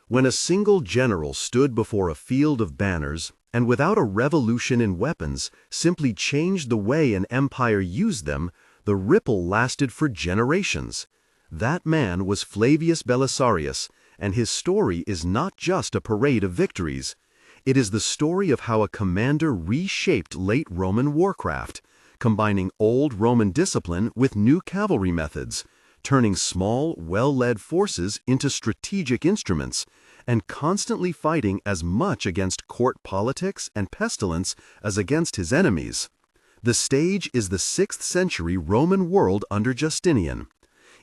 When a single general stood before a field of banners and without a revolution in weapons simply changed the way an empire used them, the ripple lasted for generations. That man was Flavius Belisarius, and his story is not just a parade of victories. It is the story of how a commander reshaped late Roman warcraft, combining old Roman discipline with new cavalry methods, turning small, well-led forces into strategic instruments, and constantly fighting as much against court politics and pestilence as against his enemies. The stage is the 6th century Roman world under Justinian.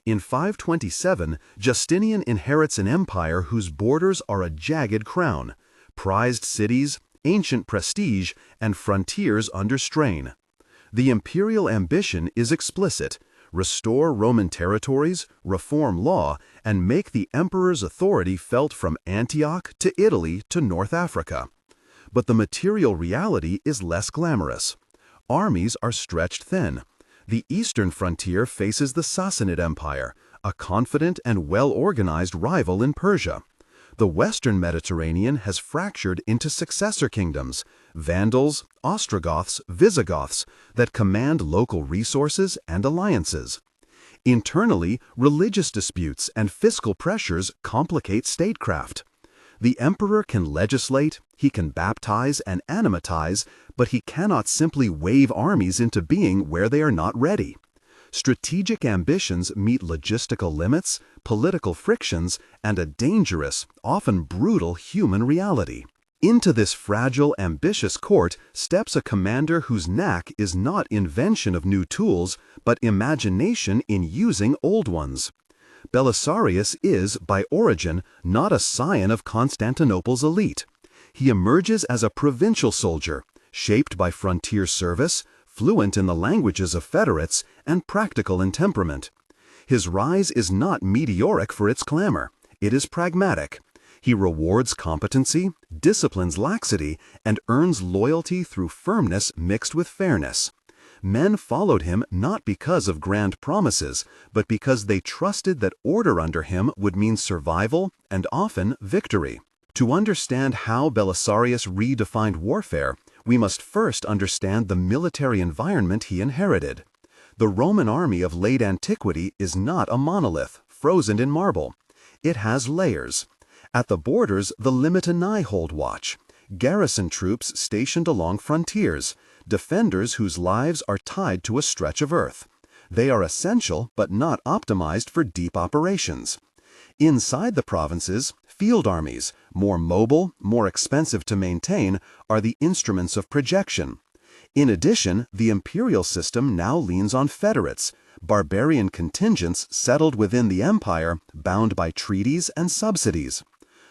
In 527, Justinian inherits an empire whose borders are a jagged crown, prized cities, ancient prestige, and frontiers under strain. The imperial ambition is explicit: restore Roman territories, reform law, and make the emperor's authority felt from Antioch to Italy to North Africa. But the material reality is less glamorous. Armies are stretched thin. The eastern frontier faces the Sassanid Empire, a confident and well-organized rival in Persia. The western Mediterranean has fractured into successor kingdoms, Vandals, Ostrogoths, Visigoths, that command local resources and alliances. Internally, religious disputes and fiscal pressures complicate statecraft. The emperor can legislate, he can baptize and animatize, but he cannot simply wave armies into being where they are not ready. Strategic ambitions meet logistical limits, political frictions, and a dangerous, often brutal human reality. Into this fragile, ambitious court steps a commander whose knack is not invention of new tools, but imagination in using old ones. Belisarius is, by origin, not a scion of Constantinople's elite. He emerges as a provincial soldier, shaped by frontier service, fluent in the languages of federates, and practical in temperament. His rise is not meteoric for its clamor. It is pragmatic. He rewards competency, disciplines laxity, and earns loyalty through firmness mixed with fairness. Men followed him not because of grand promises, but because they trusted that order under him would mean survival and often victory. To understand how Belisarius redefined warfare, we must first understand the military environment he inherited. The Roman army of late antiquity is not a monolith, frozen in marble. It has layers. At the borders, the Limitanei hold watch, garrison troops stationed along frontiers, defenders whose lives are tied to a stretch of earth. They are essential but not optimized for deep operations. Inside the provinces, field armies, more mobile, more expensive to maintain, are the instruments of projection. In addition, the imperial system now leans on federates, barbarian contingents settled within the empire, bound by treaties and subsidies.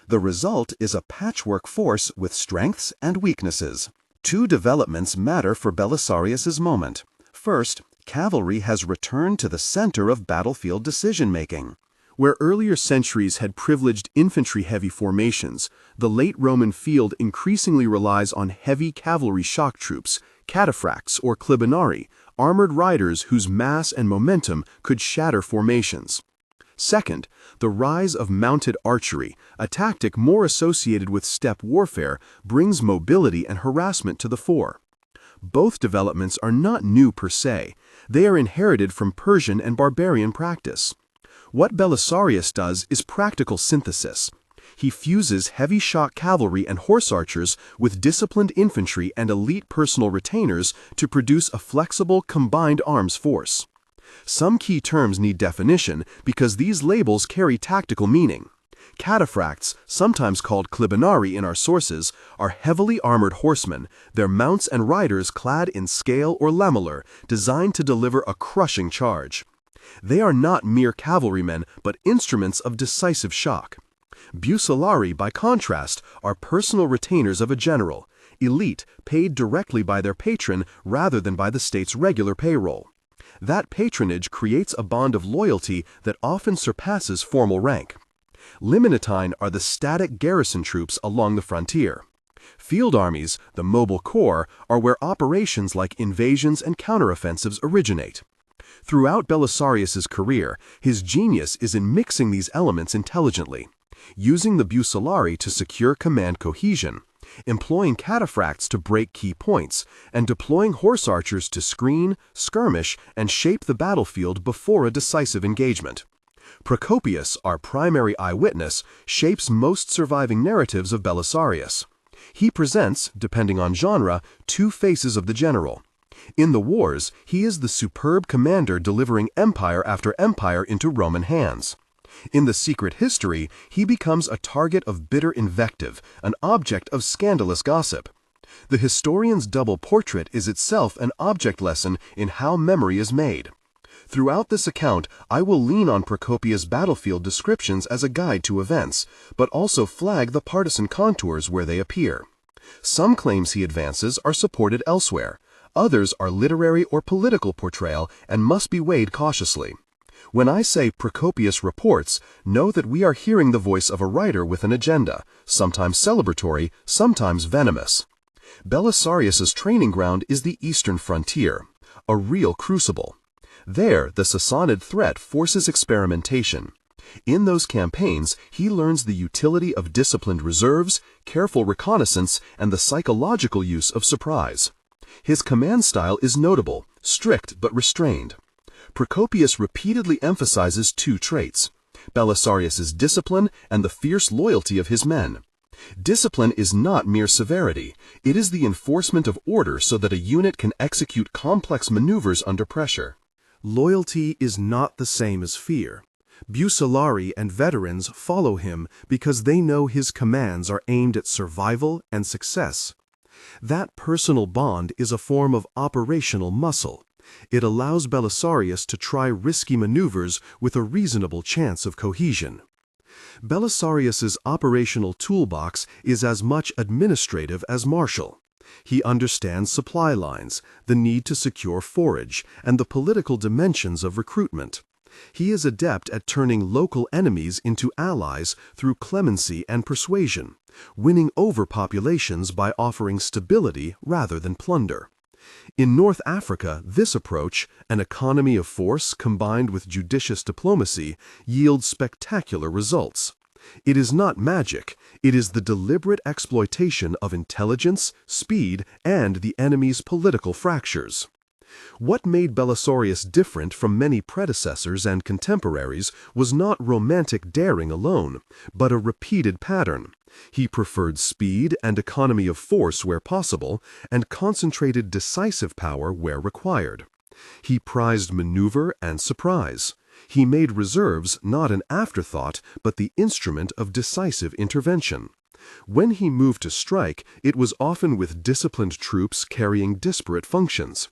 The result is a patchwork force with strengths and weaknesses. Two developments matter for Belisarius's moment. First, cavalry has returned to the center of battlefield decision-making. Where earlier centuries had privileged infantry-heavy formations, the late Roman field increasingly relies on heavy cavalry shock troops, cataphracts or clibanarii, armored riders whose mass and momentum could shatter formations. Second, the rise of mounted archery, a tactic more associated with steppe warfare, brings mobility and harassment to the fore. Both developments are not new per se. They are inherited from Persian and barbarian practice. What Belisarius does is practical synthesis. He fuses heavy shock cavalry and horse archers with disciplined infantry and elite personal retainers to produce a flexible combined arms force. Some key terms need definition because these labels carry tactical meaning. Cataphracts, sometimes called clibanarii in our sources, are heavily armored horsemen, their mounts and riders clad in scale or lamellar, designed to deliver a crushing charge. They are not mere cavalrymen, but instruments of decisive shock. Bucellarii, by contrast, are personal retainers of a general, elite, paid directly by their patron rather than by the state's regular payroll. That patronage creates a bond of loyalty that often surpasses formal rank. Limitanei are the static garrison troops along the frontier. Field armies, the mobile corps, are where operations like invasions and counteroffensives originate. Throughout Belisarius's career, his genius is in mixing these elements intelligently. using the Belisari to secure command cohesion, employing cataphracts to break key points, and deploying horse archers to screen, skirmish, and shape the battlefield before a decisive engagement. Procopius, our primary eyewitness, shapes most surviving narratives of Belisarius. He presents, depending on genre, two faces of the general. In the wars, he is the superb commander delivering empire after empire into Roman hands. In the secret history, he becomes a target of bitter invective, an object of scandalous gossip. The historian's double portrait is itself an object lesson in how memory is made. Throughout this account, I will lean on Procopius' battlefield descriptions as a guide to events, but also flag the partisan contours where they appear. Some claims he advances are supported elsewhere. Others are literary or political portrayal and must be weighed cautiously. When I say Procopius reports, know that we are hearing the voice of a writer with an agenda, sometimes celebratory, sometimes venomous. Belisarius's training ground is the eastern frontier, a real crucible. There, the Sassanid threat forces experimentation. In those campaigns, he learns the utility of disciplined reserves, careful reconnaissance, and the psychological use of surprise. His command style is notable, strict but restrained. Procopius repeatedly emphasizes two traits: Belisarius's discipline and the fierce loyalty of his men. Discipline is not mere severity. It is the enforcement of order so that a unit can execute complex maneuvers under pressure. Loyalty is not the same as fear. Belisari and veterans follow him because they know his commands are aimed at survival and success. That personal bond is a form of operational muscle. It allows Belisarius to try risky maneuvers with a reasonable chance of cohesion. Belisarius's operational toolbox is as much administrative as martial. He understands supply lines, the need to secure forage, and the political dimensions of recruitment. He is adept at turning local enemies into allies through clemency and persuasion, winning over populations by offering stability rather than plunder. In North Africa, this approach, an economy of force combined with judicious diplomacy, yields spectacular results. It is not magic, it is the deliberate exploitation of intelligence, speed, and the enemy's political fractures. What made Belisarius different from many predecessors and contemporaries was not romantic daring alone, but a repeated pattern. He preferred speed and economy of force where possible, and concentrated decisive power where required. He prized maneuver and surprise. He made reserves not an afterthought, but the instrument of decisive intervention. When he moved to strike, it was often with disciplined troops carrying disparate functions.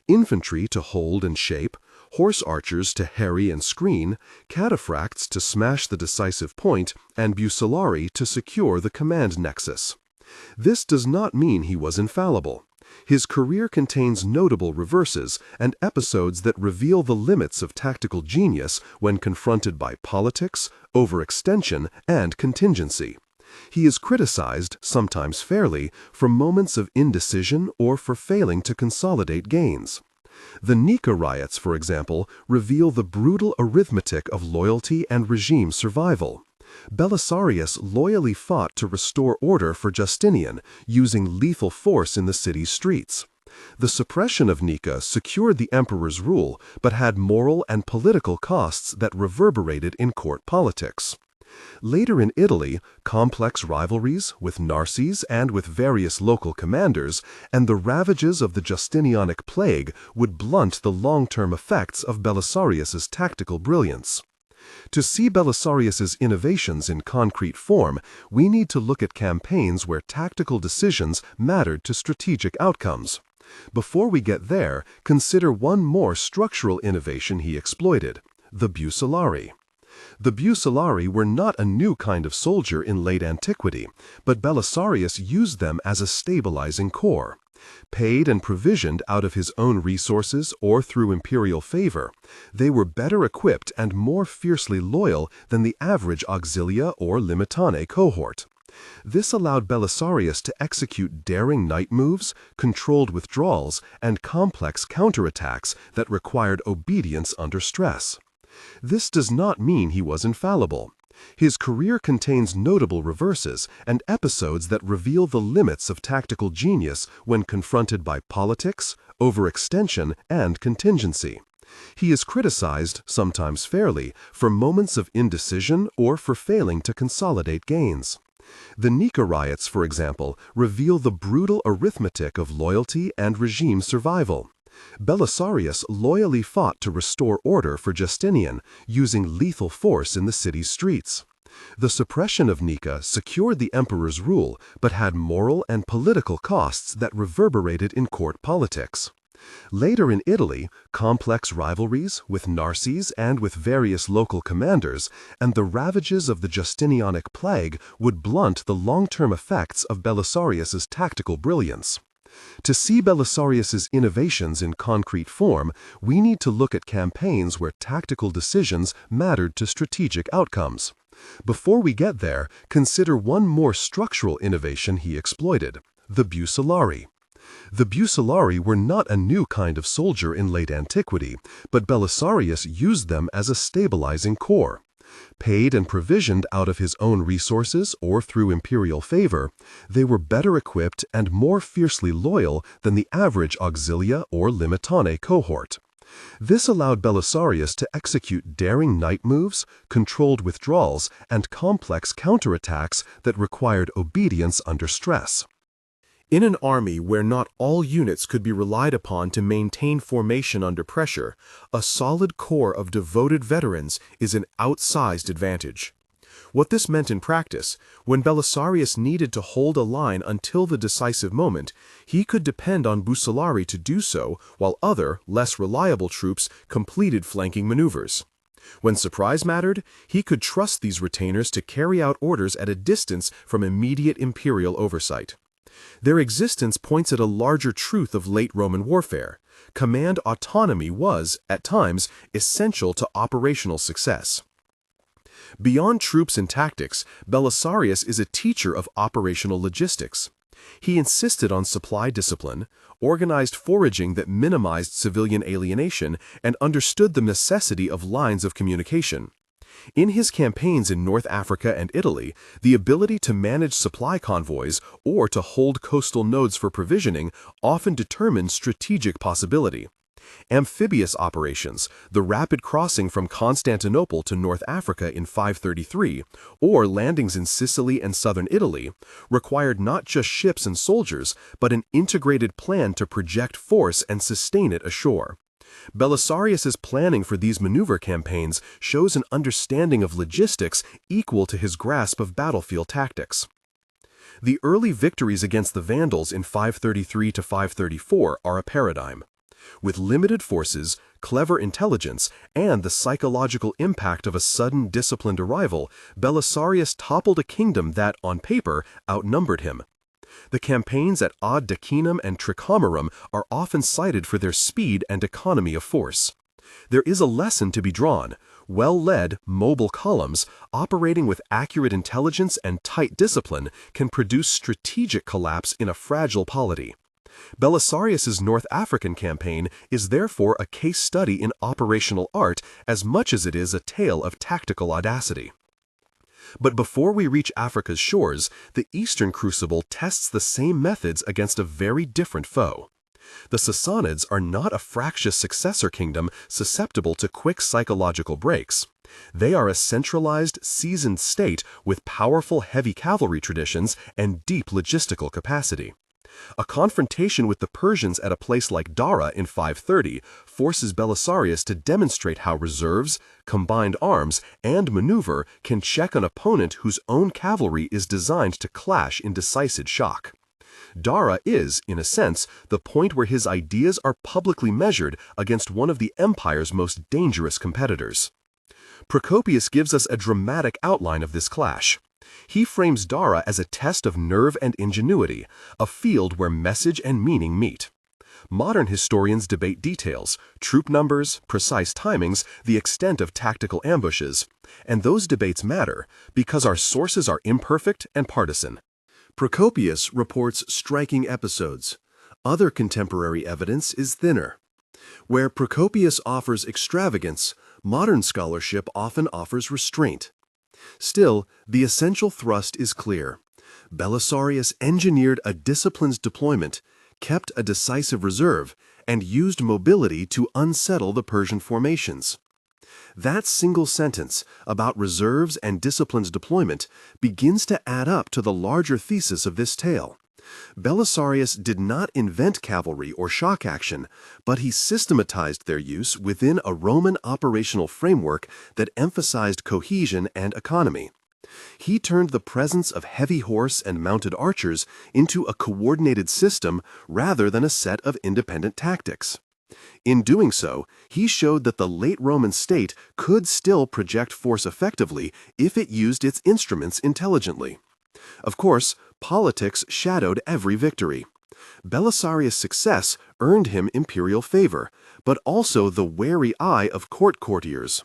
Infantry to hold and shape, horse archers to harry and screen, cataphracts to smash the decisive point, and Belisari to secure the command nexus. This does not mean he was infallible. His career contains notable reverses and episodes that reveal the limits of tactical genius when confronted by politics, overextension, and contingency. He is criticized, sometimes fairly, for moments of indecision or for failing to consolidate gains. The Nika riots, for example, reveal the brutal arithmetic of loyalty and regime survival. Belisarius loyally fought to restore order for Justinian, using lethal force in the city's streets. The suppression of Nika secured the emperor's rule, but had moral and political costs that reverberated in court politics. Later in Italy, complex rivalries with Narses and with various local commanders, and the ravages of the Justinianic plague would blunt the long-term effects of Belisarius's tactical brilliance. To see Belisarius's innovations in concrete form, we need to look at campaigns where tactical decisions mattered to strategic outcomes. Before we get there, consider one more structural innovation he exploited: the Belisari. The Belisari were not a new kind of soldier in late antiquity, but Belisarius used them as a stabilizing core. Paid and provisioned out of his own resources or through imperial favor, they were better equipped and more fiercely loyal than the average auxilia or limitane cohort. This allowed Belisarius to execute daring night moves, controlled withdrawals, and complex counterattacks that required obedience under stress. This does not mean he was infallible. His career contains notable reverses and episodes that reveal the limits of tactical genius when confronted by politics, overextension, and contingency. He is criticized, sometimes fairly, for moments of indecision or for failing to consolidate gains. The Nika riots, for example, reveal the brutal arithmetic of loyalty and regime survival. Belisarius loyally fought to restore order for Justinian, using lethal force in the city's streets. The suppression of Nika secured the emperor's rule, but had moral and political costs that reverberated in court politics. Later in Italy, complex rivalries with Narses and with various local commanders, and the ravages of the Justinianic plague would blunt the long-term effects of Belisarius's tactical brilliance. To see Belisarius's innovations in concrete form, we need to look at campaigns where tactical decisions mattered to strategic outcomes. Before we get there, consider one more structural innovation he exploited: the Bucellari. The Bucellari were not a new kind of soldier in late antiquity, but Belisarius used them as a stabilizing corps. Paid and provisioned out of his own resources or through imperial favor, they were better equipped and more fiercely loyal than the average auxilia or limitane cohort. This allowed Belisarius to execute daring night moves, controlled withdrawals, and complex counterattacks that required obedience under stress. In an army where not all units could be relied upon to maintain formation under pressure, a solid core of devoted veterans is an outsized advantage. What this meant in practice, when Belisarius needed to hold a line until the decisive moment, he could depend on Bucellari to do so, while other, less reliable troops completed flanking maneuvers. When surprise mattered, he could trust these retainers to carry out orders at a distance from immediate imperial oversight. Their existence points at a larger truth of late Roman warfare. Command autonomy was, at times, essential to operational success. Beyond troops and tactics, Belisarius is a teacher of operational logistics. He insisted on supply discipline, organized foraging that minimized civilian alienation, and understood the necessity of lines of communication. In his campaigns in North Africa and Italy, the ability to manage supply convoys or to hold coastal nodes for provisioning often determined strategic possibility. Amphibious operations, the rapid crossing from Constantinople to North Africa in 533, or landings in Sicily and southern Italy, required not just ships and soldiers, but an integrated plan to project force and sustain it ashore. Belisarius's planning for these maneuver campaigns shows an understanding of logistics equal to his grasp of battlefield tactics. The early victories against the Vandals in 533 to 534 are a paradigm. With limited forces, clever intelligence, and the psychological impact of a sudden disciplined arrival, Belisarius toppled a kingdom that, on paper, outnumbered him. The campaigns at Ad Decinum and Tricomarum are often cited for their speed and economy of force. There is a lesson to be drawn. Well-led, mobile columns, operating with accurate intelligence and tight discipline, can produce strategic collapse in a fragile polity. Belisarius's North African campaign is therefore a case study in operational art as much as it is a tale of tactical audacity. But before we reach Africa's shores, the Eastern crucible tests the same methods against a very different foe. The Sassanids are not a fractious successor kingdom susceptible to quick psychological breaks. They are a centralized, seasoned state with powerful heavy cavalry traditions and deep logistical capacity. A confrontation with the Persians at a place like Dara in 530 forces Belisarius to demonstrate how reserves, combined arms, and maneuver can check an opponent whose own cavalry is designed to clash in decisive shock. Dara is, in a sense, the point where his ideas are publicly measured against one of the empire's most dangerous competitors. Procopius gives us a dramatic outline of this clash. He frames Dara as a test of nerve and ingenuity, a field where message and meaning meet. Modern historians debate details, troop numbers, precise timings, the extent of tactical ambushes, and those debates matter because our sources are imperfect and partisan. Procopius reports striking episodes. Other contemporary evidence is thinner. Where Procopius offers extravagance, modern scholarship often offers restraint. Still, the essential thrust is clear. Belisarius engineered a disciplined deployment, kept a decisive reserve, and used mobility to unsettle the Persian formations. That single sentence about reserves and disciplined deployment begins to add up to the larger thesis of this tale. Belisarius did not invent cavalry or shock action, but he systematized their use within a Roman operational framework that emphasized cohesion and economy. He turned the presence of heavy horse and mounted archers into a coordinated system rather than a set of independent tactics. In doing so, he showed that the late Roman state could still project force effectively if it used its instruments intelligently. Of course, politics shadowed every victory. Belisarius' success earned him imperial favor, but also the wary eye of court courtiers.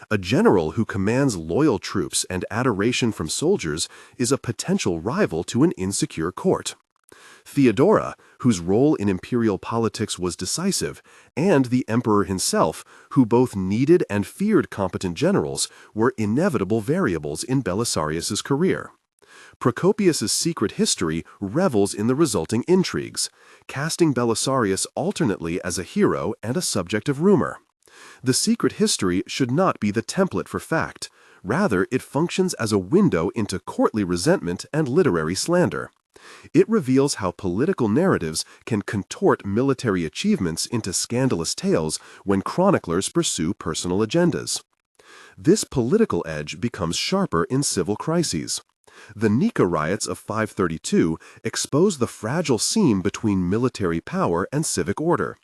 A general who commands loyal troops and adoration from soldiers is a potential rival to an insecure court. Theodora, whose role in imperial politics was decisive, and the emperor himself, who both needed and feared competent generals, were inevitable variables in Belisarius's career. Procopius's secret history revels in the resulting intrigues, casting Belisarius alternately as a hero and a subject of rumor. The secret history should not be the template for fact. Rather, it functions as a window into courtly resentment and literary slander. It reveals how political narratives can contort military achievements into scandalous tales when chroniclers pursue personal agendas. This political edge becomes sharper in civil crises. The Nika riots of 532 expose the fragile seam between military power and civic order.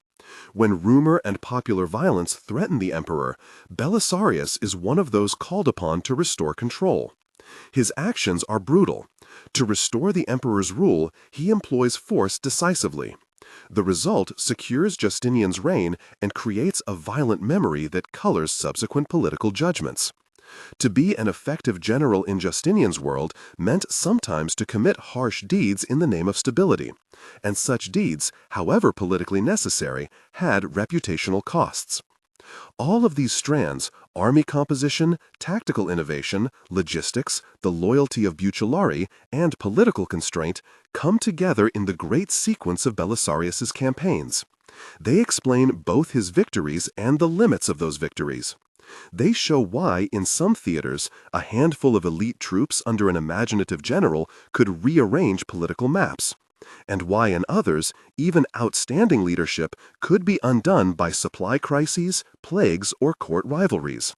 When rumor and popular violence threaten the emperor, Belisarius is one of those called upon to restore control. His actions are brutal. To restore the emperor's rule, he employs force decisively. The result secures Justinian's reign and creates a violent memory that colors subsequent political judgments. To be an effective general in Justinian's world meant sometimes to commit harsh deeds in the name of stability, and such deeds, however politically necessary, had reputational costs. All of these strands, army composition, tactical innovation, logistics, the loyalty of Bucellari, and political constraint, come together in the great sequence of Belisarius's campaigns. They explain both his victories and the limits of those victories. They show why, in some theaters, a handful of elite troops under an imaginative general could rearrange political maps, and why in others, even outstanding leadership could be undone by supply crises, plagues, or court rivalries.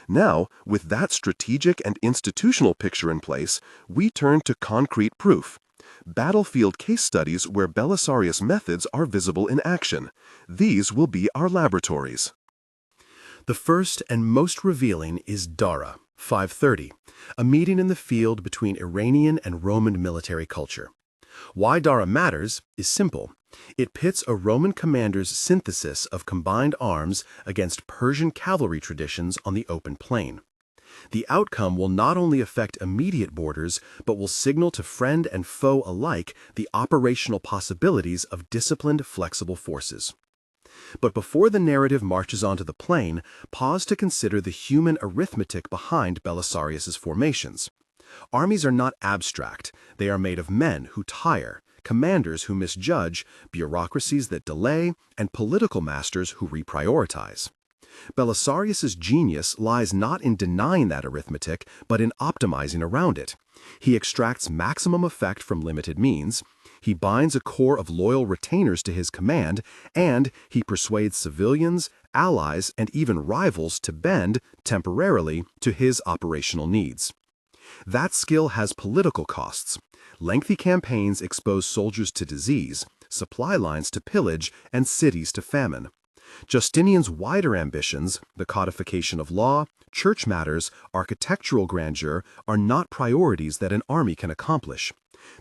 Now, with that strategic and institutional picture in place, we turn to concrete proof. Battlefield case studies where Belisarius' methods are visible in action. These will be our laboratories. The first and most revealing is Dara, 530, a meeting in the field between Iranian and Roman military culture. Why Dara matters is simple. It pits a Roman commander's synthesis of combined arms against Persian cavalry traditions on the open plain. The outcome will not only affect immediate borders, but will signal to friend and foe alike the operational possibilities of disciplined, flexible forces. But before the narrative marches onto the plain, pause to consider the human arithmetic behind Belisarius's formations. Armies are not abstract. They are made of men who tire, commanders who misjudge, bureaucracies that delay, and political masters who reprioritize. Belisarius's genius lies not in denying that arithmetic, but in optimizing around it. He extracts maximum effect from limited means, he binds a corps of loyal retainers to his command, and he persuades civilians, allies, and even rivals to bend, temporarily, to his operational needs. That skill has political costs. Lengthy campaigns expose soldiers to disease, supply lines to pillage, and cities to famine. Justinian's wider ambitions, the codification of law, church matters, architectural grandeur, are not priorities that an army can accomplish.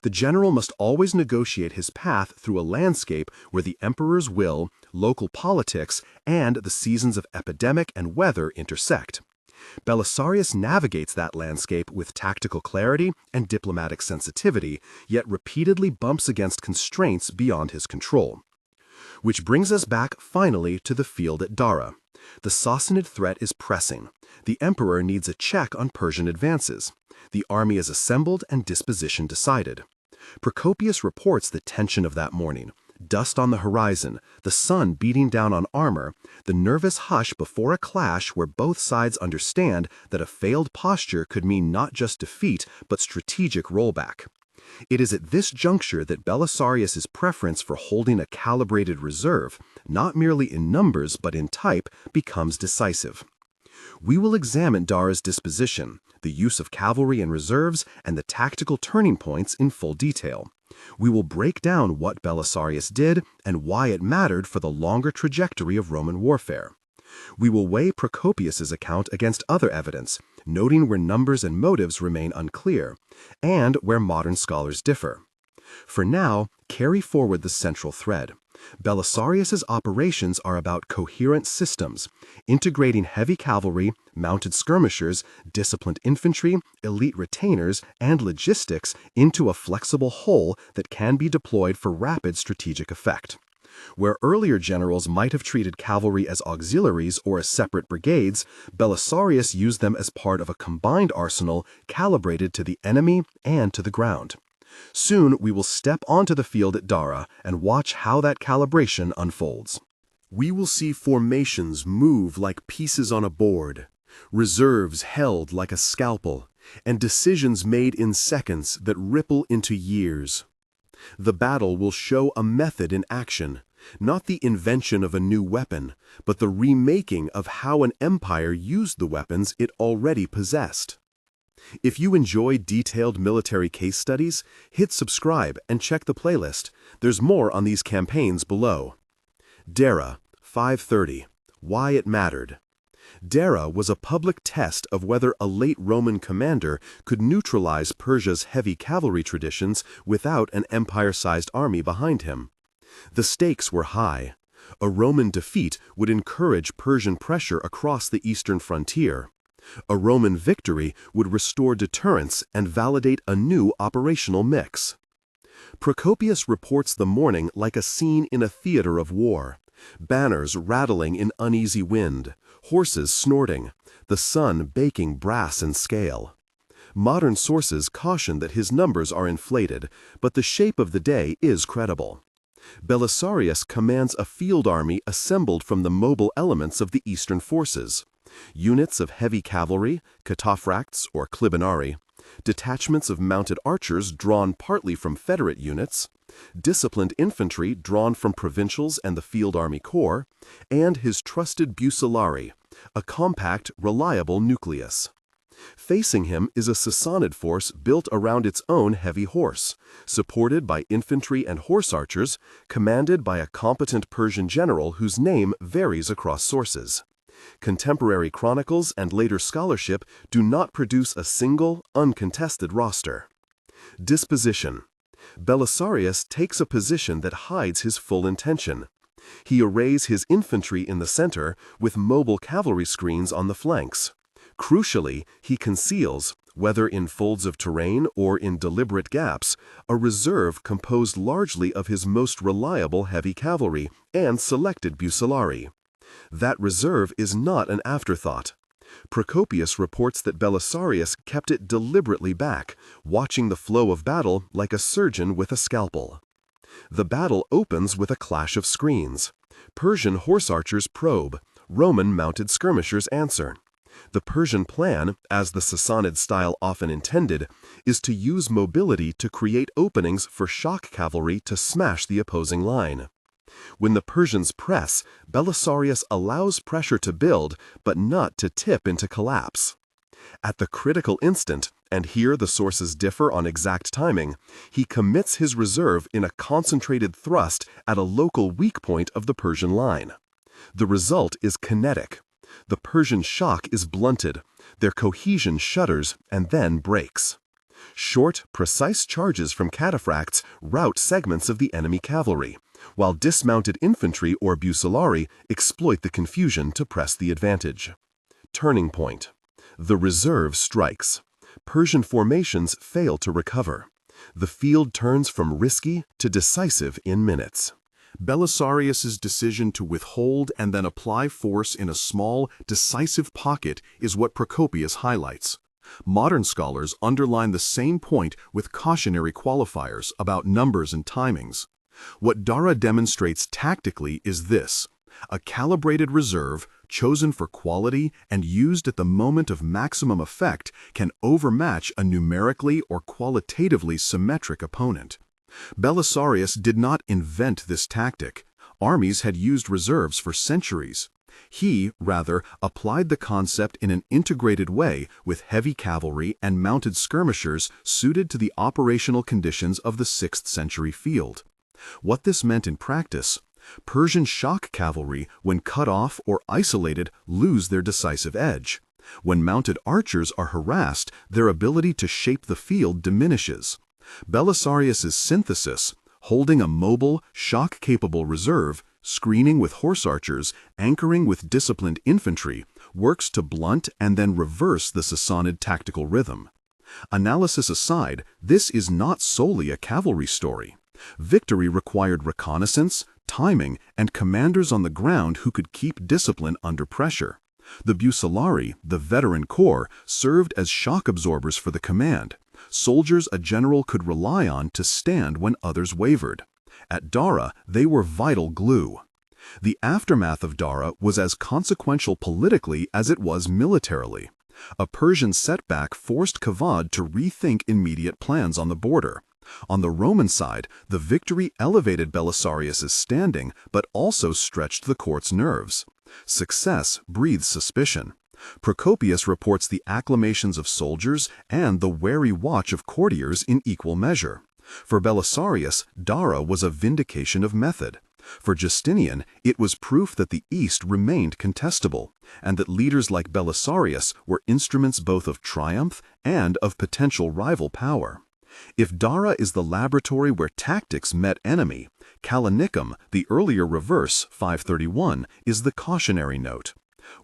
The general must always negotiate his path through a landscape where the emperor's will, local politics, and the seasons of epidemic and weather intersect. Belisarius navigates that landscape with tactical clarity and diplomatic sensitivity, yet repeatedly bumps against constraints beyond his control. Which brings us back finally to the field at Dara. The Sassanid threat is pressing. The emperor needs a check on Persian advances. The army is assembled and disposition decided. Procopius reports the tension of that morning. Dust on the horizon, the sun beating down on armor, the nervous hush before a clash where both sides understand that a failed posture could mean not just defeat but strategic rollback. It is at this juncture that Belisarius's preference for holding a calibrated reserve, not merely in numbers but in type, becomes decisive. We will examine Dara's disposition, the use of cavalry and reserves, and the tactical turning points in full detail. We will break down what Belisarius did and why it mattered for the longer trajectory of Roman warfare. We will weigh Procopius's account against other evidence, noting where numbers and motives remain unclear, and where modern scholars differ. For now, carry forward the central thread. Belisarius's operations are about coherent systems, integrating heavy cavalry, mounted skirmishers, disciplined infantry, elite retainers, and logistics into a flexible whole that can be deployed for rapid strategic effect. Where earlier generals might have treated cavalry as auxiliaries or as separate brigades, Belisarius used them as part of a combined arsenal calibrated to the enemy and to the ground. Soon we will step onto the field at Dara and watch how that calibration unfolds. We will see formations move like pieces on a board, reserves held like a scalpel, and decisions made in seconds that ripple into years. The battle will show a method in action, not the invention of a new weapon, but the remaking of how an empire used the weapons it already possessed. If you enjoy detailed military case studies, hit subscribe and check the playlist. There's more on these campaigns below. Dara, 530. Why it mattered. Dara was a public test of whether a late Roman commander could neutralize Persia's heavy cavalry traditions without an empire-sized army behind him. The stakes were high. A Roman defeat would encourage Persian pressure across the eastern frontier. A Roman victory would restore deterrence and validate a new operational mix. Procopius reports the morning like a scene in a theater of war. Banners rattling in uneasy wind, horses snorting, the sun baking brass and scale. Modern sources caution that his numbers are inflated, but the shape of the day is credible. Belisarius commands a field army assembled from the mobile elements of the eastern forces. Units of heavy cavalry, cataphracts or clibinari, detachments of mounted archers drawn partly from federate units, disciplined infantry drawn from provincials and the field army corps, and his trusted Bucellari, a compact, reliable nucleus. Facing him is a Sassanid force built around its own heavy horse, supported by infantry and horse archers, commanded by a competent Persian general whose name varies across sources. Contemporary chronicles and later scholarship do not produce a single, uncontested roster. Disposition. Belisarius takes a position that hides his full intention. He arrays his infantry in the center with mobile cavalry screens on the flanks. Crucially, he conceals, whether in folds of terrain or in deliberate gaps, a reserve composed largely of his most reliable heavy cavalry and selected Bucellari. That reserve is not an afterthought. Procopius reports that Belisarius kept it deliberately back, watching the flow of battle like a surgeon with a scalpel. The battle opens with a clash of screens. Persian horse archers probe, Roman mounted skirmishers answer. The Persian plan, as the Sassanid style often intended, is to use mobility to create openings for shock cavalry to smash the opposing line. When the Persians press, Belisarius allows pressure to build, but not to tip into collapse. At the critical instant, and here the sources differ on exact timing, he commits his reserve in a concentrated thrust at a local weak point of the Persian line. The result is kinetic. The Persian shock is blunted, their cohesion shudders and then breaks. Short, precise charges from cataphracts rout segments of the enemy cavalry, while dismounted infantry or Bucellari exploit the confusion to press the advantage. Turning point. The reserve strikes. Persian formations fail to recover. The field turns from risky to decisive in minutes. Belisarius's decision to withhold and then apply force in a small, decisive pocket is what Procopius highlights. Modern scholars underline the same point with cautionary qualifiers about numbers and timings. What Dara demonstrates tactically is this: a calibrated reserve, chosen for quality and used at the moment of maximum effect, can overmatch a numerically or qualitatively symmetric opponent. Belisarius did not invent this tactic. Armies had used reserves for centuries. He, rather, applied the concept in an integrated way with heavy cavalry and mounted skirmishers suited to the operational conditions of the 6th century field. What this meant in practice: Persian shock cavalry, when cut off or isolated, lose their decisive edge. When mounted archers are harassed, their ability to shape the field diminishes. Belisarius's synthesis, holding a mobile, shock-capable reserve, screening with horse archers, anchoring with disciplined infantry, works to blunt and then reverse the Sassanid tactical rhythm. Analysis aside, this is not solely a cavalry story. Victory required reconnaissance, timing, and commanders on the ground who could keep discipline under pressure. The Bucellari, the veteran corps, served as shock absorbers for the command, soldiers a general could rely on to stand when others wavered. At Dara, they were vital glue. The aftermath of Dara was as consequential politically as it was militarily. A Persian setback forced Kavad to rethink immediate plans on the border. On the Roman side, the victory elevated Belisarius's standing but also stretched the court's nerves. Success breathes suspicion. Procopius reports the acclamations of soldiers and the wary watch of courtiers in equal measure. For Belisarius, Dara was a vindication of method. For Justinian, it was proof that the East remained contestable, and that leaders like Belisarius were instruments both of triumph and of potential rival power. If Dara is the laboratory where tactics met enemy, Callinicum, the earlier reverse, 531, is the cautionary note.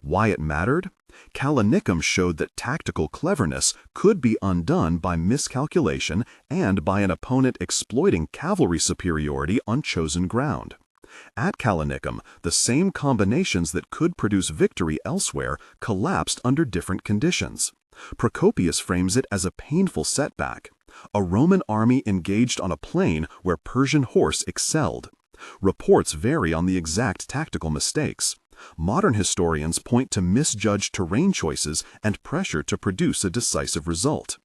Why it mattered? Callinicum showed that tactical cleverness could be undone by miscalculation and by an opponent exploiting cavalry superiority on chosen ground. At Callinicum, the same combinations that could produce victory elsewhere collapsed under different conditions. Procopius frames it as a painful setback. A Roman army engaged on a plain where Persian horse excelled. Reports vary on the exact tactical mistakes. Modern historians point to misjudged terrain choices and pressure to produce a decisive result.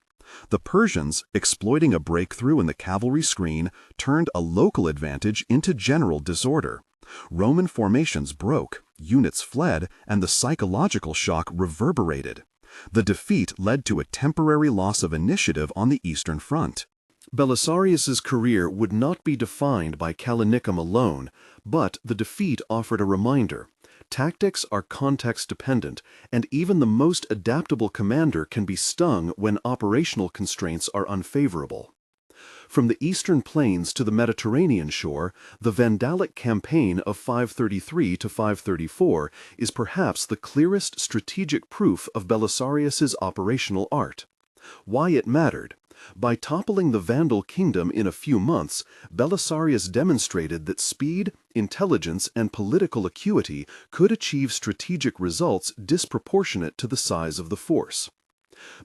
The Persians, exploiting a breakthrough in the cavalry screen, turned a local advantage into general disorder. Roman formations broke, units fled, and the psychological shock reverberated. The defeat led to a temporary loss of initiative on the Eastern Front. Belisarius's career would not be defined by Callinicum alone, but the defeat offered a reminder. Tactics are context-dependent, and even the most adaptable commander can be stung when operational constraints are unfavorable. From the eastern plains to the Mediterranean shore, the Vandalic campaign of 533 to 534 is perhaps the clearest strategic proof of Belisarius's operational art. Why it mattered? By toppling the Vandal kingdom in a few months, Belisarius demonstrated that speed, intelligence, and political acuity could achieve strategic results disproportionate to the size of the force.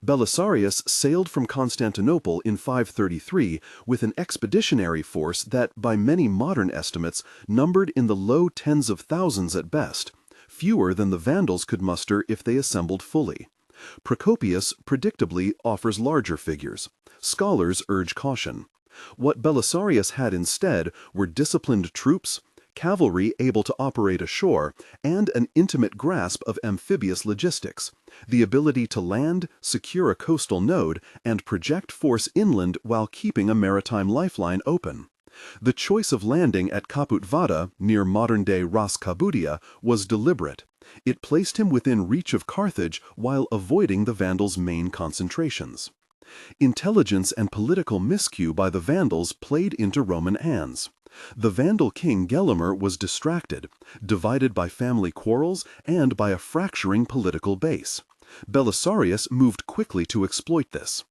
Belisarius sailed from Constantinople in 533 with an expeditionary force that, by many modern estimates, numbered in the low tens of thousands at best, fewer than the Vandals could muster if they assembled fully. Procopius predictably offers larger figures. Scholars urge caution. What Belisarius had instead were disciplined troops, cavalry able to operate ashore, and an intimate grasp of amphibious logistics, the ability to land, secure a coastal node, and project force inland while keeping a maritime lifeline open. The choice of landing at Caput Vada, near modern-day Ras Kabudia, was deliberate. It placed him within reach of Carthage while avoiding the Vandals' main concentrations. Intelligence and political miscue by the Vandals played into Roman hands. The Vandal king Gelimer was distracted, divided by family quarrels and by a fracturing political base. Belisarius moved quickly to exploit this.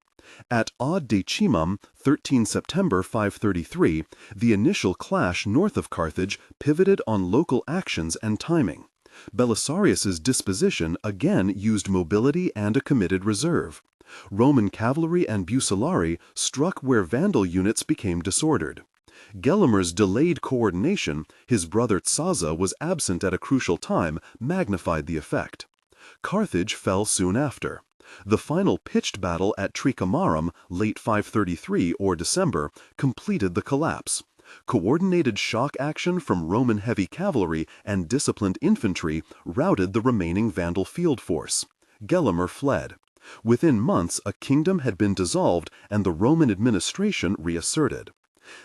At Ad Decimum, 13 September 533, the initial clash north of Carthage pivoted on local actions and timing. Belisarius's disposition again used mobility and a committed reserve. Roman cavalry and bucellari struck where Vandal units became disordered. Gelimer's delayed coordination, his brother Tsaza was absent at a crucial time, magnified the effect. Carthage fell soon after. The final pitched battle at Tricamarum, late 533 or December, completed the collapse. Coordinated shock action from Roman heavy cavalry and disciplined infantry routed the remaining Vandal field force. Gelimer fled. Within months, a kingdom had been dissolved and the Roman administration reasserted.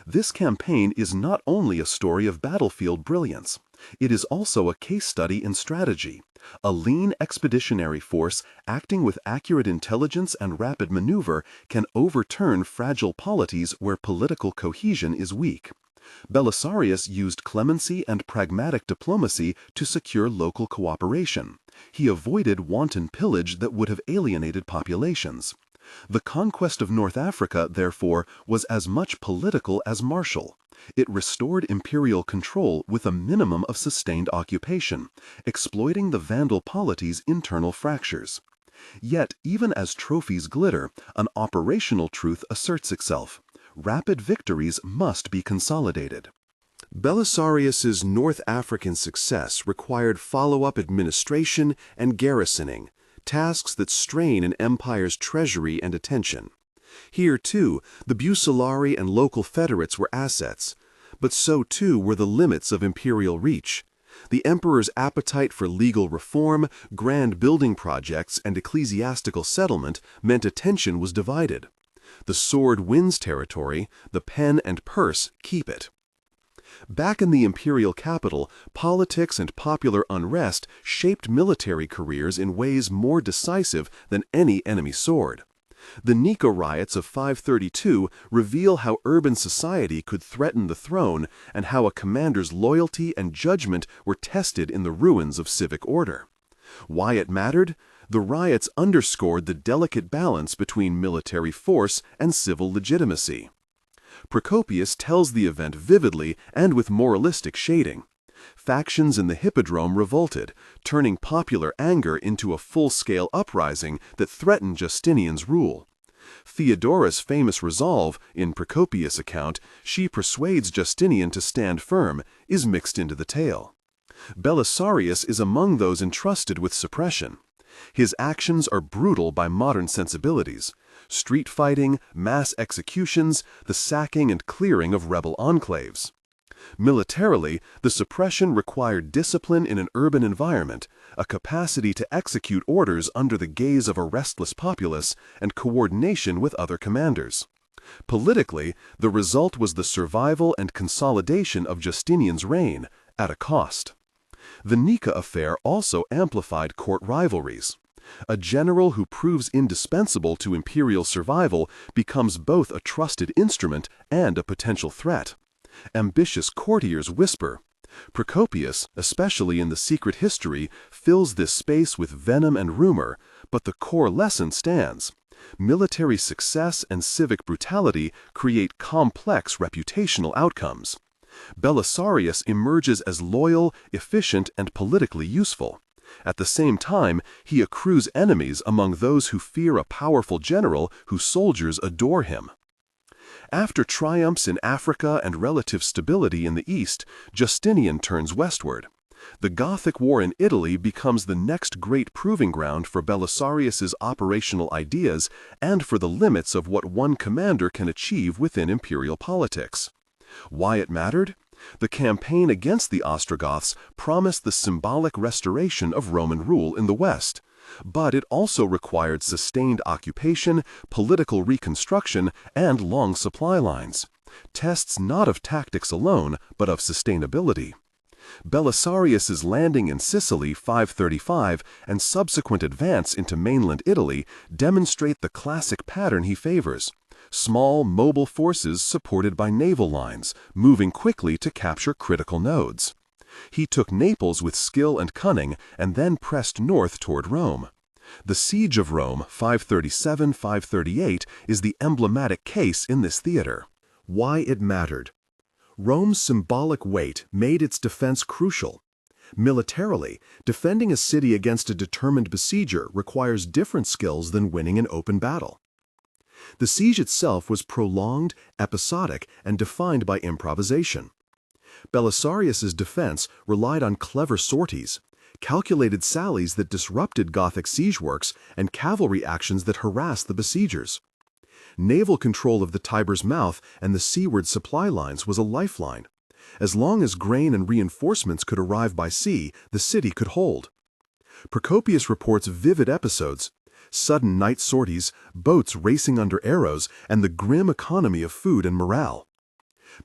This campaign is not only a story of battlefield brilliance. It is also a case study in strategy. A lean expeditionary force acting with accurate intelligence and rapid maneuver can overturn fragile polities where political cohesion is weak. Belisarius used clemency and pragmatic diplomacy to secure local cooperation. He avoided wanton pillage that would have alienated populations. The conquest of North Africa, therefore, was as much political as martial. It restored imperial control with a minimum of sustained occupation, exploiting the Vandal polity's internal fractures. Yet, even as trophies glitter, an operational truth asserts itself. Rapid victories must be consolidated. Belisarius's North African success required follow-up administration and garrisoning, tasks that strain an empire's treasury and attention. Here, too, the bucellari and local federates were assets, but so too were the limits of imperial reach. The emperor's appetite for legal reform, grand building projects, and ecclesiastical settlement meant attention was divided. The sword wins territory, the pen and purse keep it. Back in the imperial capital, politics and popular unrest shaped military careers in ways more decisive than any enemy sword. The Nika riots of 532 reveal how urban society could threaten the throne and how a commander's loyalty and judgment were tested in the ruins of civic order. Why it mattered? The riots underscored the delicate balance between military force and civil legitimacy. Procopius tells the event vividly and with moralistic shading. Factions in the Hippodrome revolted, turning popular anger into a full-scale uprising that threatened Justinian's rule. Theodora's famous resolve, in Procopius' account, she persuades Justinian to stand firm, is mixed into the tale. Belisarius is among those entrusted with suppression. His actions are brutal by modern sensibilities. Street fighting, mass executions, the sacking and clearing of rebel enclaves. Militarily, the suppression required discipline in an urban environment, a capacity to execute orders under the gaze of a restless populace, and coordination with other commanders. Politically, the result was the survival and consolidation of Justinian's reign, at a cost. The Nika affair also amplified court rivalries. A general who proves indispensable to imperial survival becomes both a trusted instrument and a potential threat. Ambitious courtiers whisper. Procopius, especially in the secret history, fills this space with venom and rumor, but the core lesson stands. Military success and civic brutality create complex reputational outcomes. Belisarius emerges as loyal, efficient, and politically useful. At the same time, he accrues enemies among those who fear a powerful general whose soldiers adore him. After triumphs in Africa and relative stability in the East, Justinian turns westward. The Gothic War in Italy becomes the next great proving ground for Belisarius's operational ideas and for the limits of what one commander can achieve within imperial politics. Why it mattered? The campaign against the Ostrogoths promised the symbolic restoration of Roman rule in the West, but it also required sustained occupation, political reconstruction, and long supply lines. Tests not of tactics alone, but of sustainability. Belisarius's landing in Sicily 535 and subsequent advance into mainland Italy demonstrate the classic pattern he favors. Small, mobile forces supported by naval lines, moving quickly to capture critical nodes. He took Naples with skill and cunning and then pressed north toward Rome. The Siege of Rome, 537-538, is the emblematic case in this theater. Why it mattered. Rome's symbolic weight made its defense crucial. Militarily, defending a city against a determined besieger requires different skills than winning an open battle. The siege itself was prolonged, episodic, and defined by improvisation. Belisarius's defense relied on clever sorties, calculated sallies that disrupted Gothic siege works, and cavalry actions that harassed the besiegers. Naval control of the Tiber's mouth and the seaward supply lines was a lifeline. As long as grain and reinforcements could arrive by sea, the city could hold. Procopius reports vivid episodes: sudden night sorties, boats racing under arrows, and the grim economy of food and morale.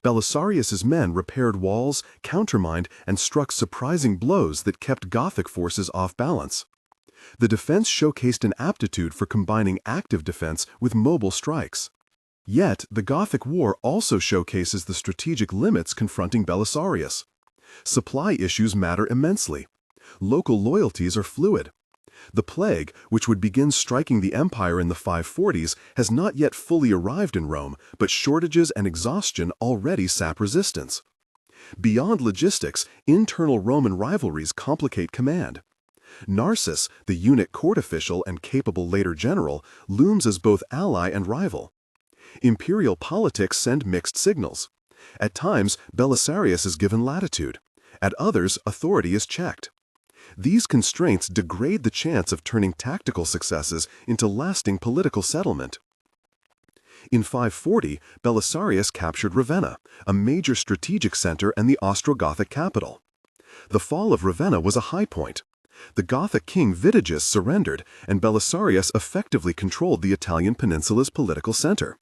Belisarius's men repaired walls, countermined, and struck surprising blows that kept Gothic forces off balance. The defense showcased an aptitude for combining active defense with mobile strikes. Yet, the Gothic War also showcases the strategic limits confronting Belisarius. Supply issues matter immensely. Local loyalties are fluid. The plague, which would begin striking the empire in the 540s, has not yet fully arrived in Rome, but shortages and exhaustion already sap resistance. Beyond logistics, internal Roman rivalries complicate command. Narses, the eunuch court official and capable later general, looms as both ally and rival. Imperial politics send mixed signals. At times, Belisarius is given latitude. At others, authority is checked. These constraints degrade the chance of turning tactical successes into lasting political settlement. In 540, Belisarius captured Ravenna, a major strategic center and the Ostrogothic capital. The fall of Ravenna was a high point. The Gothic king Vitiges surrendered, and Belisarius effectively controlled the Italian peninsula's political center.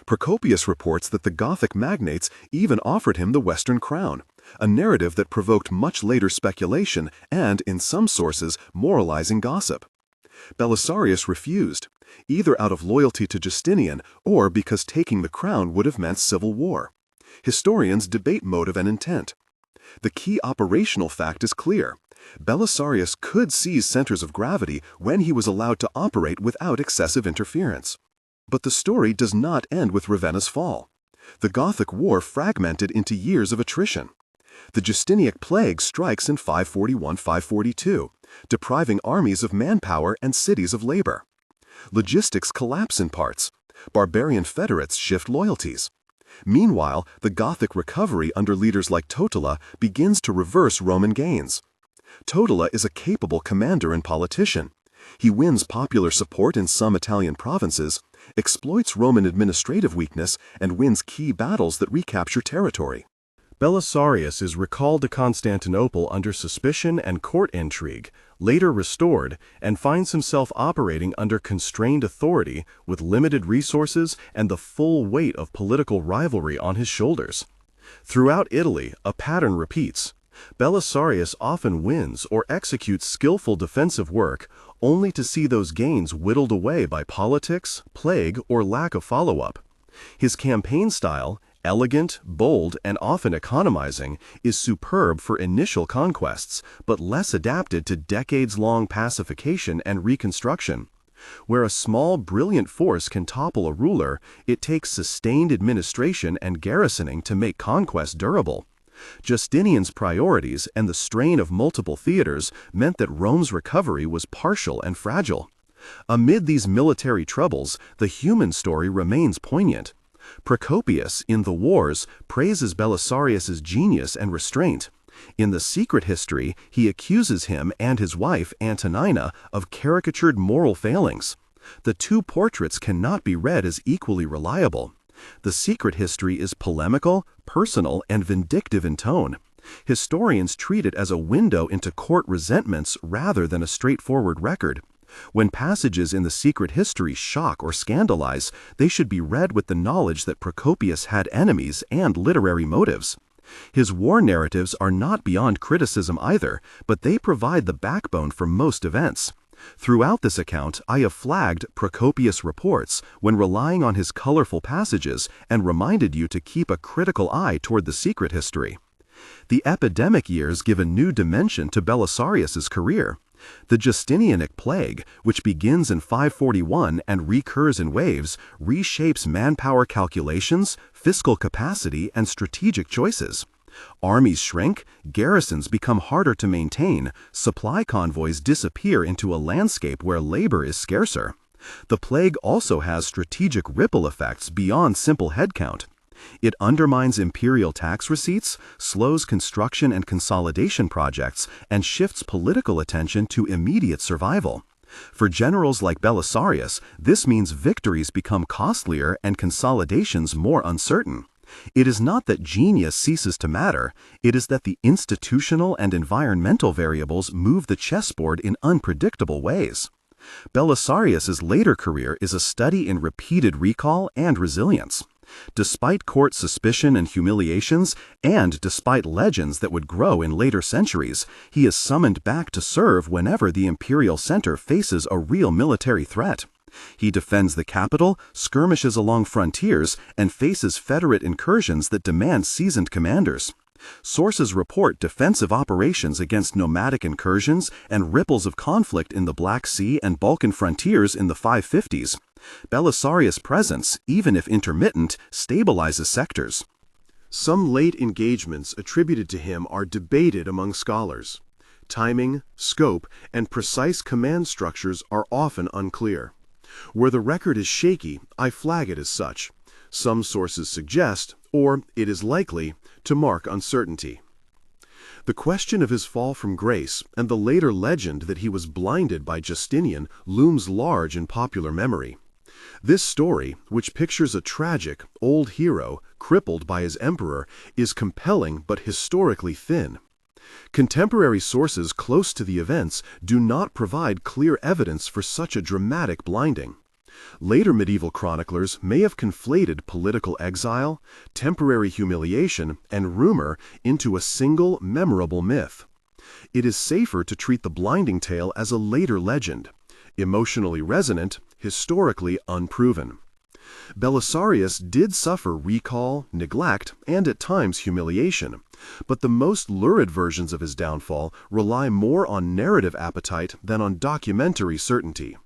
Procopius reports that the Gothic magnates even offered him the Western crown, a narrative that provoked much later speculation and, in some sources, moralizing gossip. Belisarius refused, either out of loyalty to Justinian or because taking the crown would have meant civil war. Historians debate motive and intent. The key operational fact is clear. Belisarius could seize centers of gravity when he was allowed to operate without excessive interference. But the story does not end with Ravenna's fall. The Gothic War fragmented into years of attrition. The Justinianic plague strikes in 541-542, depriving armies of manpower and cities of labor. Logistics collapse in parts. Barbarian federates shift loyalties. Meanwhile, the Gothic recovery under leaders like Totila begins to reverse Roman gains. Totila is a capable commander and politician. He wins popular support in some Italian provinces, exploits Roman administrative weakness, and wins key battles that recapture territory. Belisarius is recalled to Constantinople under suspicion and court intrigue, later restored, and finds himself operating under constrained authority with limited resources and the full weight of political rivalry on his shoulders. Throughout Italy, a pattern repeats. Belisarius often wins or executes skillful defensive work, only to see those gains whittled away by politics, plague, or lack of follow-up. His campaign style, elegant, bold, and often economizing, is superb for initial conquests, but less adapted to decades-long pacification and reconstruction. Where a small, brilliant force can topple a ruler, it takes sustained administration and garrisoning to make conquest durable. Justinian's priorities and the strain of multiple theaters meant that Rome's recovery was partial and fragile. Amid these military troubles, the human story remains poignant. Procopius, in The Wars, praises Belisarius's genius and restraint. In the secret history, he accuses him and his wife, Antonina, of caricatured moral failings. The two portraits cannot be read as equally reliable. The secret history is polemical, personal, and vindictive in tone. Historians treat it as a window into court resentments rather than a straightforward record. When passages in the secret history shock or scandalize, they should be read with the knowledge that Procopius had enemies and literary motives. His war narratives are not beyond criticism either, but they provide the backbone for most events. Throughout this account, I have flagged Procopius reports when relying on his colorful passages and reminded you to keep a critical eye toward the secret history. The epidemic years give a new dimension to Belisarius's career. The Justinianic plague, which begins in 541 and recurs in waves, reshapes manpower calculations, fiscal capacity, and strategic choices. Armies shrink, garrisons become harder to maintain, supply convoys disappear into a landscape where labor is scarcer. The plague also has strategic ripple effects beyond simple headcount. It undermines imperial tax receipts, slows construction and consolidation projects, and shifts political attention to immediate survival. For generals like Belisarius, this means victories become costlier and consolidations more uncertain. It is not that genius ceases to matter, it is that the institutional and environmental variables move the chessboard in unpredictable ways. Belisarius's later career is a study in repeated recall and resilience. Despite court suspicion and humiliations, and despite legends that would grow in later centuries, he is summoned back to serve whenever the imperial center faces a real military threat. He defends the capital, skirmishes along frontiers, and faces Federate incursions that demand seasoned commanders. Sources report defensive operations against nomadic incursions and ripples of conflict in the Black Sea and Balkan frontiers in the 550s. Belisarius' presence, even if intermittent, stabilizes sectors. Some late engagements attributed to him are debated among scholars. Timing, scope, and precise command structures are often unclear. Where the record is shaky, I flag it as such. Some sources suggest, or it is likely, to mark uncertainty. The question of his fall from grace and the later legend that he was blinded by Justinian looms large in popular memory. This story, which pictures a tragic, old hero crippled by his emperor, is compelling but historically thin. Contemporary sources close to the events do not provide clear evidence for such a dramatic blinding. Later medieval chroniclers may have conflated political exile, temporary humiliation, and rumor into a single memorable myth. It is safer to treat the blinding tale as a later legend, emotionally resonant, historically unproven. Belisarius did suffer recall, neglect, and at times humiliation, but the most lurid versions of his downfall rely more on narrative appetite than on documentary certainty.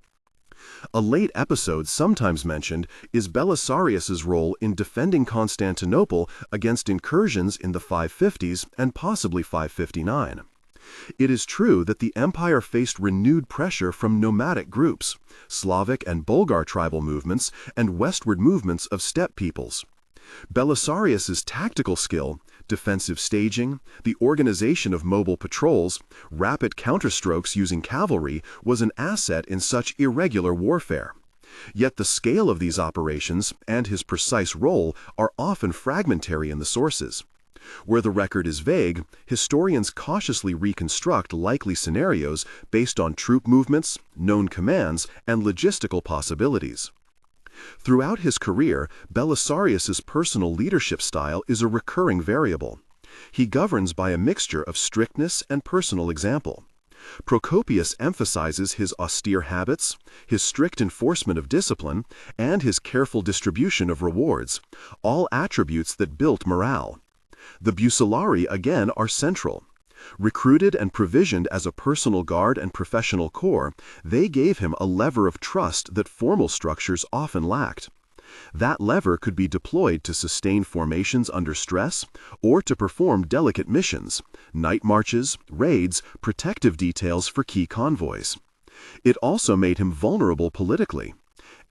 A late episode sometimes mentioned is Belisarius's role in defending Constantinople against incursions in the 550s and possibly 559. It is true that the empire faced renewed pressure from nomadic groups, Slavic and Bulgar tribal movements, and westward movements of steppe peoples. Belisarius's tactical skill, defensive staging, the organization of mobile patrols, rapid counterstrokes using cavalry was an asset in such irregular warfare. Yet the scale of these operations and his precise role are often fragmentary in the sources. Where the record is vague, historians cautiously reconstruct likely scenarios based on troop movements, known commands, and logistical possibilities. Throughout his career, Belisarius's personal leadership style is a recurring variable. He governs by a mixture of strictness and personal example. Procopius emphasizes his austere habits, his strict enforcement of discipline, and his careful distribution of rewards, all attributes that built morale. The Bucellari, again, are central. Recruited and provisioned as a personal guard and professional corps, they gave him a lever of trust that formal structures often lacked. That lever could be deployed to sustain formations under stress or to perform delicate missions, night marches, raids, protective details for key convoys. It also made him vulnerable politically.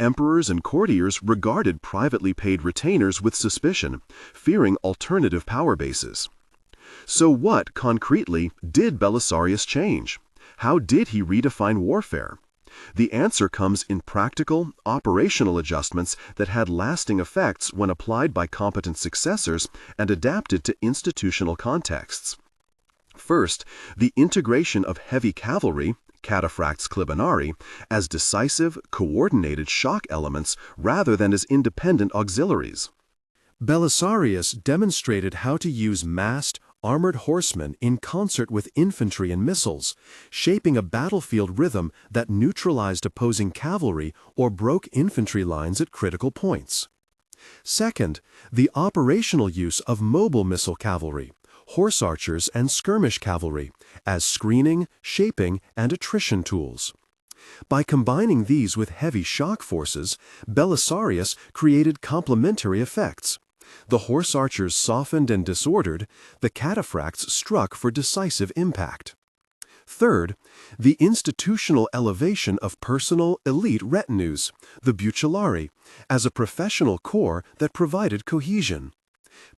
Emperors and courtiers regarded privately paid retainers with suspicion, fearing alternative power bases. So what, concretely, did Belisarius change? How did he redefine warfare? The answer comes in practical, operational adjustments that had lasting effects when applied by competent successors and adapted to institutional contexts. First, the integration of heavy cavalry, cataphracts clibanarii, as decisive, coordinated shock elements rather than as independent auxiliaries. Belisarius demonstrated how to use massed, armored horsemen in concert with infantry and missiles, shaping a battlefield rhythm that neutralized opposing cavalry or broke infantry lines at critical points. Second, the operational use of mobile missile cavalry, horse archers and skirmish cavalry, as screening, shaping, and attrition tools. By combining these with heavy shock forces, Belisarius created complementary effects. The horse archers softened and disordered, the cataphracts struck for decisive impact. Third, the institutional elevation of personal elite retinues, the bucellari, as a professional corps that provided cohesion.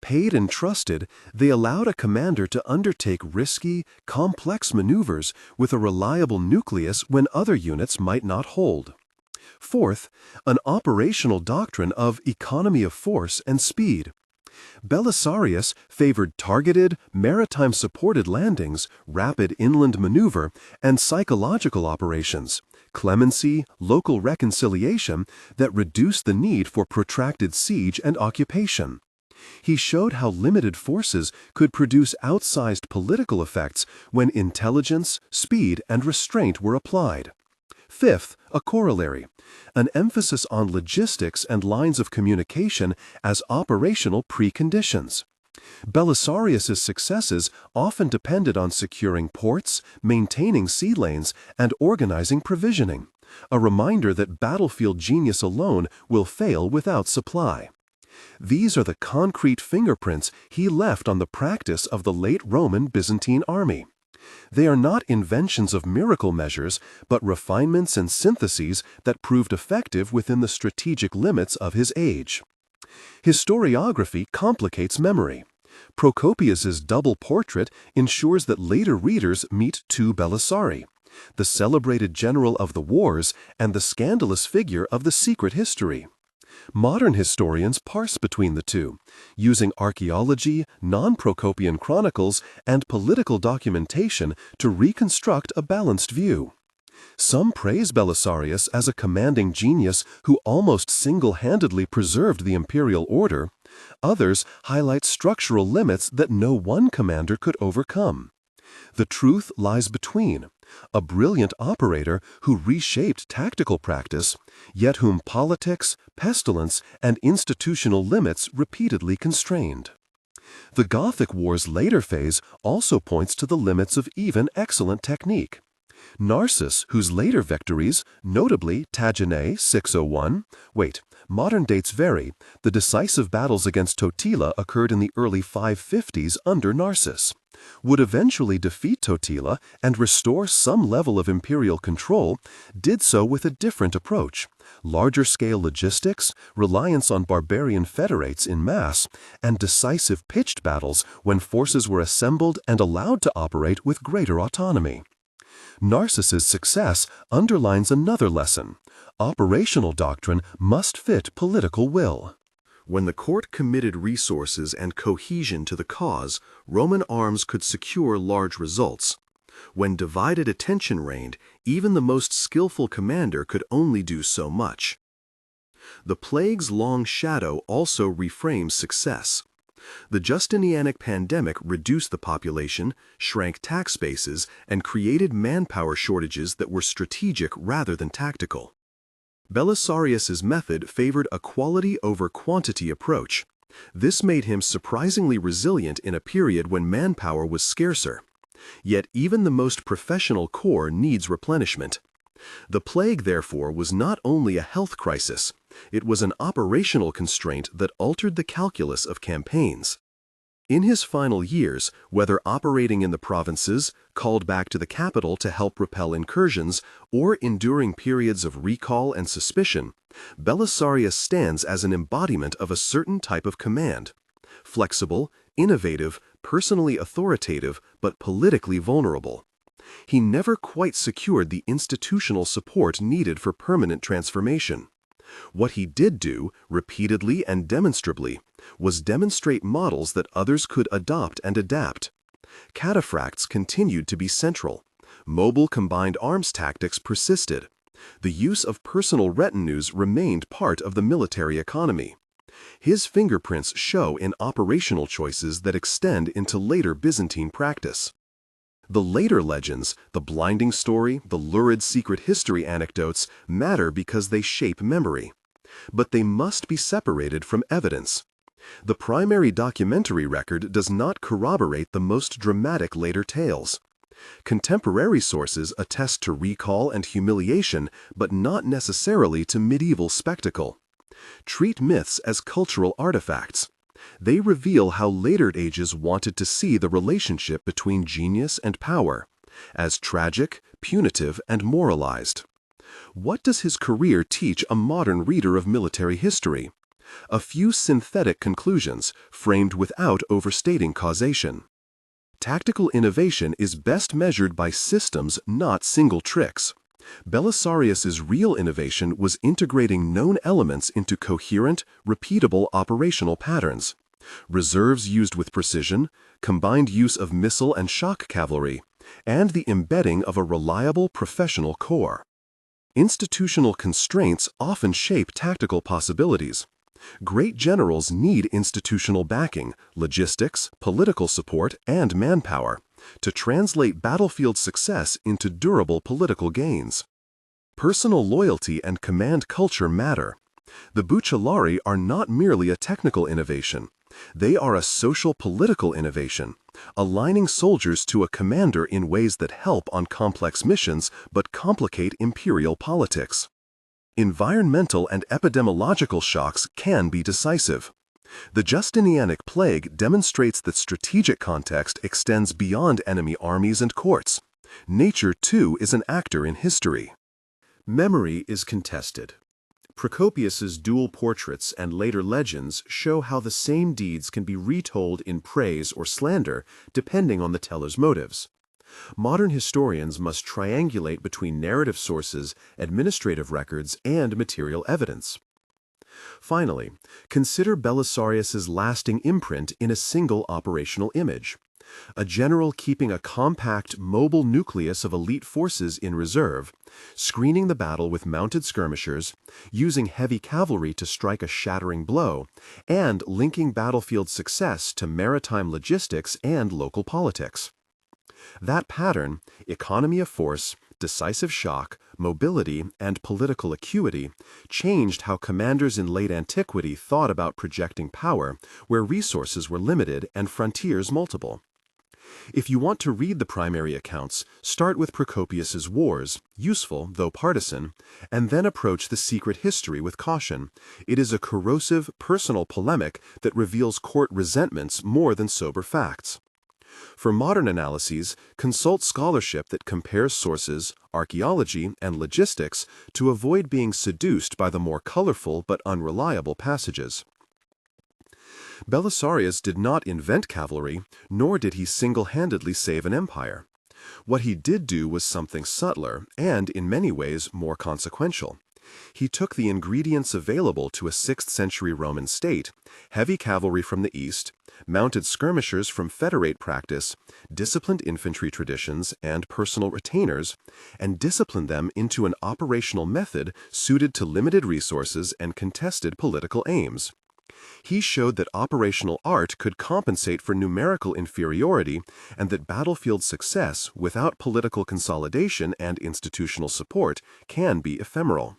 Paid and trusted, they allowed a commander to undertake risky, complex maneuvers with a reliable nucleus when other units might not hold. Fourth, an operational doctrine of economy of force and speed. Belisarius favored targeted, maritime-supported landings, rapid inland maneuver, and psychological operations, clemency, local reconciliation that reduced the need for protracted siege and occupation. He showed how limited forces could produce outsized political effects when intelligence, speed, and restraint were applied. Fifth, a corollary, an emphasis on logistics and lines of communication as operational preconditions. Belisarius's successes often depended on securing ports, maintaining sea lanes, and organizing provisioning, a reminder that battlefield genius alone will fail without supply. These are the concrete fingerprints he left on the practice of the late Roman Byzantine army. They are not inventions of miracle measures, but refinements and syntheses that proved effective within the strategic limits of his age. Historiography complicates memory. Procopius's double portrait ensures that later readers meet two Belisari, the celebrated general of the wars and the scandalous figure of the secret history. Modern historians parse between the two, using archaeology, non-Procopian chronicles, and political documentation to reconstruct a balanced view. Some praise Belisarius as a commanding genius who almost single-handedly preserved the imperial order. Others highlight structural limits that no one commander could overcome. The truth lies between, a brilliant operator who reshaped tactical practice, yet whom politics, pestilence, and institutional limits repeatedly constrained. The Gothic War's later phase also points to the limits of even excellent technique. Narses, whose later victories, notably Taginae 601, modern dates vary, the decisive battles against Totila occurred in the early 550s under Narses, would eventually defeat Totila and restore some level of imperial control, did so with a different approach: larger-scale logistics, reliance on barbarian federates in mass, and decisive pitched battles when forces were assembled and allowed to operate with greater autonomy. Narses's success underlines another lesson: operational doctrine must fit political will. When the court committed resources and cohesion to the cause, Roman arms could secure large results. When divided attention reigned, even the most skillful commander could only do so much. The plague's long shadow also reframes success. The Justinianic pandemic reduced the population, shrank tax bases, and created manpower shortages that were strategic rather than tactical. Belisarius's method favored a quality over quantity approach. This made him surprisingly resilient in a period when manpower was scarcer. Yet even the most professional corps needs replenishment. The plague, therefore, was not only a health crisis, it was an operational constraint that altered the calculus of campaigns. In his final years, whether operating in the provinces, called back to the capital to help repel incursions, or enduring periods of recall and suspicion, Belisarius stands as an embodiment of a certain type of command: flexible, innovative, personally authoritative, but politically vulnerable. He never quite secured the institutional support needed for permanent transformation. What he did do, repeatedly and demonstrably, was demonstrate models that others could adopt and adapt. Cataphracts continued to be central. Mobile combined arms tactics persisted. The use of personal retinues remained part of the military economy. His fingerprints show in operational choices that extend into later Byzantine practice. The later legends, the blinding story, the lurid secret history anecdotes, matter because they shape memory. But they must be separated from evidence. The primary documentary record does not corroborate the most dramatic later tales. Contemporary sources attest to recall and humiliation, but not necessarily to medieval spectacle. Treat myths as cultural artifacts. They reveal how later ages wanted to see the relationship between genius and power, as tragic, punitive, and moralized. What does his career teach a modern reader of military history? A few synthetic conclusions, framed without overstating causation. Tactical innovation is best measured by systems, not single tricks. Belisarius's real innovation was integrating known elements into coherent, repeatable operational patterns. Reserves used with precision, combined use of missile and shock cavalry, and the embedding of a reliable professional corps. Institutional constraints often shape tactical possibilities. Great generals need institutional backing, logistics, political support, and manpower to translate battlefield success into durable political gains. Personal loyalty and command culture matter. The Bucellari are not merely a technical innovation. They are a social-political innovation, aligning soldiers to a commander in ways that help on complex missions but complicate imperial politics. Environmental and epidemiological shocks can be decisive. The Justinianic plague demonstrates that strategic context extends beyond enemy armies and courts. Nature, too, is an actor in history. Memory is contested. Procopius's dual portraits and later legends show how the same deeds can be retold in praise or slander depending on the teller's motives. Modern historians must triangulate between narrative sources, administrative records, and material evidence. Finally, consider Belisarius's lasting imprint in a single operational image. A general keeping a compact, mobile nucleus of elite forces in reserve, screening the battle with mounted skirmishers, using heavy cavalry to strike a shattering blow, and linking battlefield success to maritime logistics and local politics. That pattern, economy of force, decisive shock, mobility, and political acuity, changed how commanders in late antiquity thought about projecting power where resources were limited and frontiers multiple. If you want to read the primary accounts, start with Procopius's wars, useful though partisan, and then approach the secret history with caution. It is a corrosive, personal polemic that reveals court resentments more than sober facts. For modern analyses, consult scholarship that compares sources, archaeology, and logistics to avoid being seduced by the more colorful but unreliable passages. Belisarius did not invent cavalry, nor did he single-handedly save an empire. What he did do was something subtler and, in many ways, more consequential. He took the ingredients available to a 6th century Roman state, heavy cavalry from the east, mounted skirmishers from federate practice, disciplined infantry traditions, and personal retainers, and disciplined them into an operational method suited to limited resources and contested political aims. He showed that operational art could compensate for numerical inferiority and that battlefield success without political consolidation and institutional support can be ephemeral.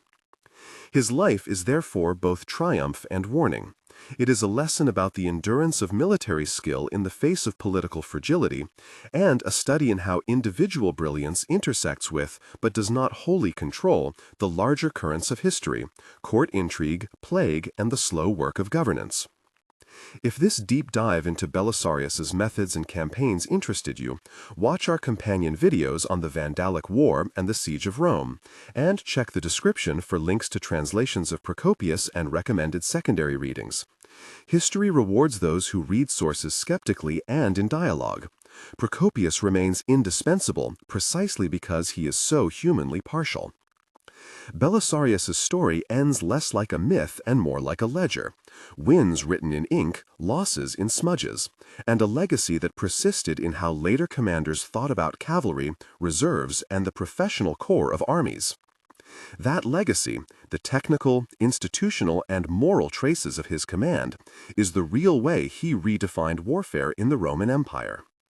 His life is therefore both triumph and warning. It is a lesson about the endurance of military skill in the face of political fragility, and a study in how individual brilliance intersects with, but does not wholly control, the larger currents of history, court intrigue, plague, and the slow work of governance. If this deep dive into Belisarius's methods and campaigns interested you, watch our companion videos on the Vandalic War and the Siege of Rome, and check the description for links to translations of Procopius and recommended secondary readings. History rewards those who read sources skeptically and in dialogue. Procopius remains indispensable precisely because he is so humanly partial. Belisarius's story ends less like a myth and more like a ledger. Wins written in ink, losses in smudges, and a legacy that persisted in how later commanders thought about cavalry, reserves, and the professional corps of armies. That legacy, the technical, institutional, and moral traces of his command, is the real way he redefined warfare in the Roman Empire.